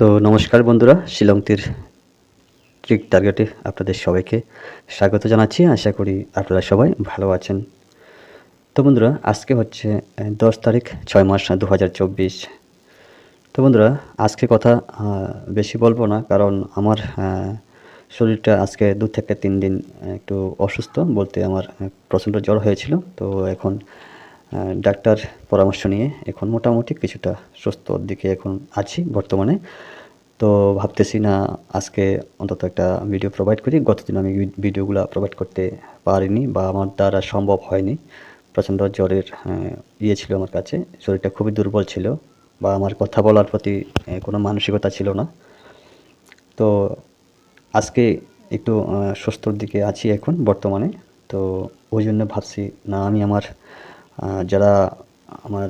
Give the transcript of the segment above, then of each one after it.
তো নমস্কার বন্ধুরা, শিলংটির ট্রিক টার্গেটে আপনাদের সবাইকে স্বাগত জানাচ্ছি। আশা করি আপনারা সবাই ভালো আছেন। তো বন্ধুরা, আজকে হচ্ছে 10 তারিখ 6 মাস 2024। তো বন্ধুরা, আজকে কথা বেশি বলবো না, কারণ আমার শরীরটা আজকে 2 থেকে 3 দিন একটু অসুস্থ, বলতে আমার প্রচণ্ড জ্বর হয়েছিল। তো এখন ডাক্তার পরামর্শ নিয়ে এখন মোটামুটি কিছুটা সুস্থর দিকে এখন আছি বর্তমানে। তো ভাবতেছি না আজকে অন্তত একটা ভিডিও প্রোভাইড করি। গতদিন আমি ভিডিওগুলো প্রোভাইড করতে পারিনি বা আমার দ্বারা সম্ভব হয়নি। প্রচণ্ড জ্বরের ছিল আমার কাছে, শরীরটা খুবই দুর্বল ছিল বা আমার কথা বলার প্রতি কোনো মানসিকতা ছিল না। তো আজকে একটু সুস্থর দিকে আছি এখন বর্তমানে। তো ওই জন্য ভাবছি না, আমি আমার যারা আমার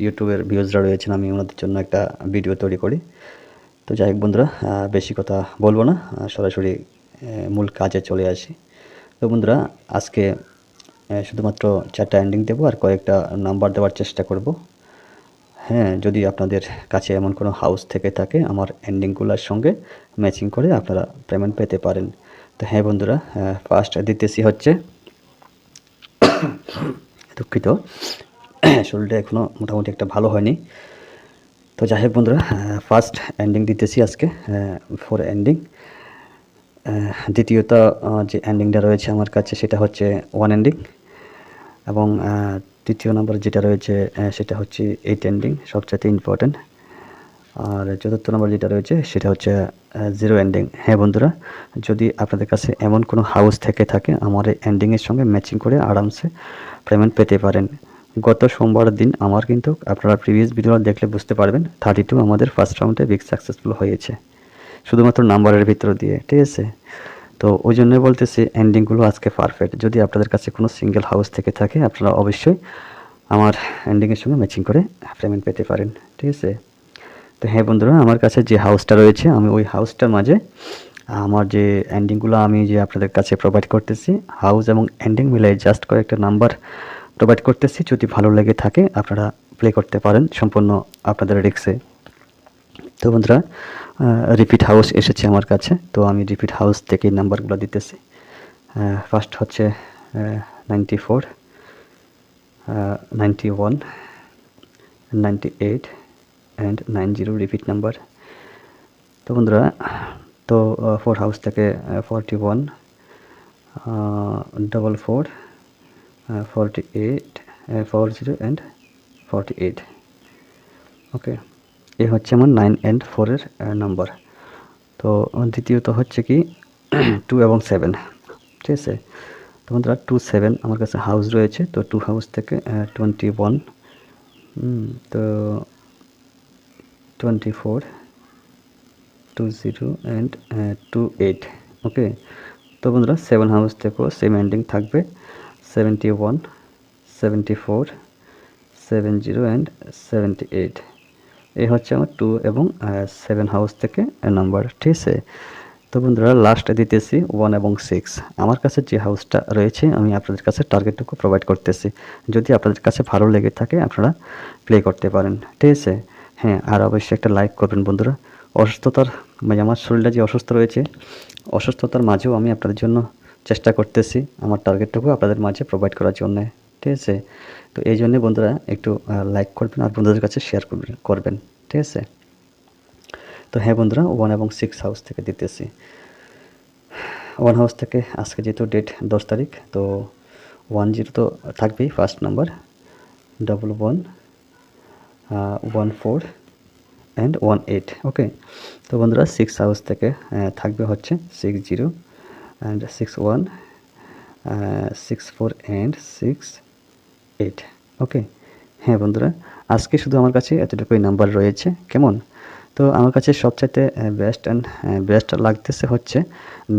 ইউটিউবের ভিউজরা রয়েছেন, আমি ওনাদের জন্য একটা ভিডিও তৈরি করি। তো যাই হোক বন্ধুরা, বেশি কথা বলবো না, সরাসরি মূল কাজে চলে আসি। তো বন্ধুরা, আজকে শুধুমাত্র 4টা এন্ডিং দেবো আর কয়েকটা নাম্বার দেওয়ার চেষ্টা করব। হ্যাঁ, যদি আপনাদের কাছে এমন কোনো হাউস থেকে থাকে, আমার এন্ডিংগুলোর সঙ্গে ম্যাচিং করে আপনারা পেমেন্ট পেতে পারেন। তো হ্যাঁ বন্ধুরা, ফার্স্ট দিতেছি হচ্ছে দুঃখিত, শরীরটা এখনও মোটামুটি একটা ভালো হয়নি। তো যাই হোক বন্ধুরা, ফার্স্ট এন্ডিং দিতেছি আজকে, 4 এন্ডিং। দ্বিতীয়ত যে এন্ডিংটা রয়েছে আমার কাছে সেটা হচ্ছে 1 এন্ডিং, এবং তৃতীয় নম্বর যেটা রয়েছে সেটা হচ্ছে 8 এন্ডিং, সবচেয়ে ইম্পর্টেন্ট। আর চতুর্থ নম্বর যেটা রয়েছে সেটা হচ্ছে 0 এন্ডিং। হ্যাঁ বন্ধুরা, যদি আপনাদের কাছে এমন কোনো হাউস থেকে থাকে, আমার এই এন্ডিংয়ের সঙ্গে ম্যাচিং করে আরামসে পেমেন্ট পেতে পারেন। গত সোমবার দিন আমার কিন্তু আপনারা প্রিভিয়াস ভিডিও দেখলে বুঝতে পারবেন 32 আমাদের ফার্স্ট রাউন্ডে বিগ সাকসেসফুল হয়েছে, শুধুমাত্র নাম্বারের ভিতর দিয়ে, ঠিক আছে। তো ওই জন্যই বলতেছি এন্ডিংগুলো আজকে পারফেক্ট। যদি আপনাদের কাছে কোনো সিঙ্গেল হাউস থেকে থাকে, আপনারা অবশ্যই আমার এন্ডিংয়ের সঙ্গে ম্যাচিং করে পেমেন্ট পেতে পারেন, ঠিক আছে। তো হ্যাঁ বন্ধুরা, আমার কাছে যে হাউসটা রয়েছে, আমি ওই হাউসটার মাঝে আমার যে এন্ডিংগুলো আমি যে আপনাদের কাছে প্রোভাইড করতেছি, হাউস এবং এন্ডিং মিলাই জাস্ট কয়েকটা নাম্বার প্রোভাইড করতেছি। যদি ভালো লেগে থাকে আপনারা প্লে করতে পারেন সম্পূর্ণ আপনাদের রিস্কে। তো বন্ধুরা, রিপিট হাউস এসেছে আমার কাছে, তো আমি রিপিট হাউস থেকে নাম্বারগুলো দিতেছি। ফার্স্ট হচ্ছে 94, 91, 98 অ্যান্ড 90 রিপিট নাম্বার। তো বন্ধুরা, তো 4 হাউস থেকে 41, 44, 48, 40 অ্যান্ড 48। ওকে, এ হচ্ছে আমার 9 অ্যান্ড 4-এর নাম্বার। তো দ্বিতীয়ত হচ্ছে কি 2 এবং 7, ঠিক আছে। তো বন্ধুরা, 2, 7 আমার কাছে হাউস রয়েছে। তো 2 হাউস থেকে 21, তো 24, 20 অ্যান্ড 28। ওকে, তো বন্ধুরা 7 হাউস থেকেও সেম এন্ডিং থাকবে, 71, 74, 70 অ্যান্ড 78। এই হচ্ছে আমার 2 এবং 7 হাউস থেকে নাম্বার, ঠিক আছে। তো বন্ধুরা, লাস্টে দিতেছি 1 এবং 6। আমার কাছে যে হাউসটা রয়েছে আমি আপনাদের কাছে টার্গেটটুকু প্রোভাইড করতেছি। যদি আপনাদের কাছে ভালো লেগে থাকে আপনারা প্লে করতে পারেন, ঠিক আছে। হ্যাঁ, আর অবশ্যই একটা লাইক করবেন বন্ধুরা। অসুস্থতার মানে আমার শরীরটা যে অসুস্থ রয়েছে, অসুস্থতার মাঝেও আমি আপনাদের জন্য চেষ্টা করতেছি আমার টার্গেটটুকু আপনাদের মাঝে প্রোভাইড করার জন্যে, ঠিক আছে। তো এই জন্যে বন্ধুরা একটু লাইক করবেন আর বন্ধুদের কাছে শেয়ার করবেন, ঠিক আছে। তো হ্যাঁ বন্ধুরা, 1 এবং 6 হাউস থেকে দিতেছি। 1 হাউস থেকে আজকে যেহেতু ডেট 10 তারিখ, তো 10 তো থাকবেই ফার্স্ট নাম্বার, 11, 14 অ্যান্ড 18। ওকে, তো বন্ধুরা 6 হাউস থেকে থাকবে হচ্ছে 60 অ্যান্ড 61, 64 অ্যান্ড 68। ওকে, হ্যাঁ বন্ধুরা, আজকে শুধু আমার কাছে এতটুকুই নাম্বার রয়েছে, কেমন। তো আমার কাছে সবচাইতে বেস্ট লাগতেছে হচ্ছে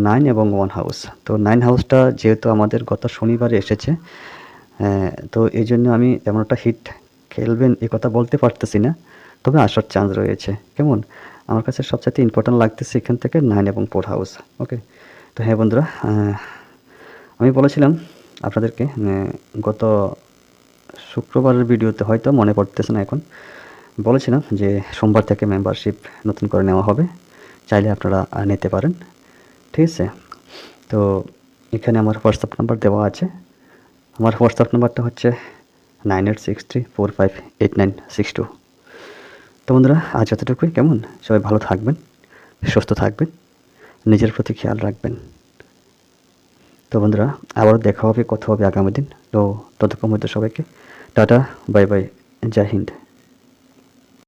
9 এবং 1 হাউস। তো 9 হাউসটা যেহেতু আমাদের গত শনিবারে এসেছে, তো এই জন্য আমি এমন একটা হিট খেলবেন এ কথা বলতে পারতেছি না, তবে আসার চান্স রয়েছে, কেমন। আমার কাছে সবচাইতে ইম্পর্ট্যান্ট লাগতেছে এখান থেকে 9 এবং 4 হাউস। ওকে, তো হ্যাঁ বন্ধুরা, আমি বলেছিলাম আপনাদেরকে গত শুক্রবারের ভিডিওতে, হয়তো মনে পড়তেছে না এখন, বলেছিলাম যে সোমবার থেকে মেম্বারশিপ নতুন করে নেওয়া হবে, চাইলে আপনারা নিতে পারেন। ঠিক আছে, তো এখানে আমার হোয়াটসঅ্যাপ নাম্বার দেওয়া আছে। আমার হোয়াটসঅ্যাপ নাম্বারটা হচ্ছে 9863458962। তো বন্ধুরা, আজ এতটুকুই। কেমন, সবাই ভালো থাকবেন, সুস্থ থাকবেন, নিজের প্রতি খেয়াল রাখবেন। তো বন্ধুরা, আবারও দেখা হবে, কথা হবে আগামী দিন। তো ততক্ষণ হয়তো সবাইকে টাটা, বাই বাই, জয় হিন্দ।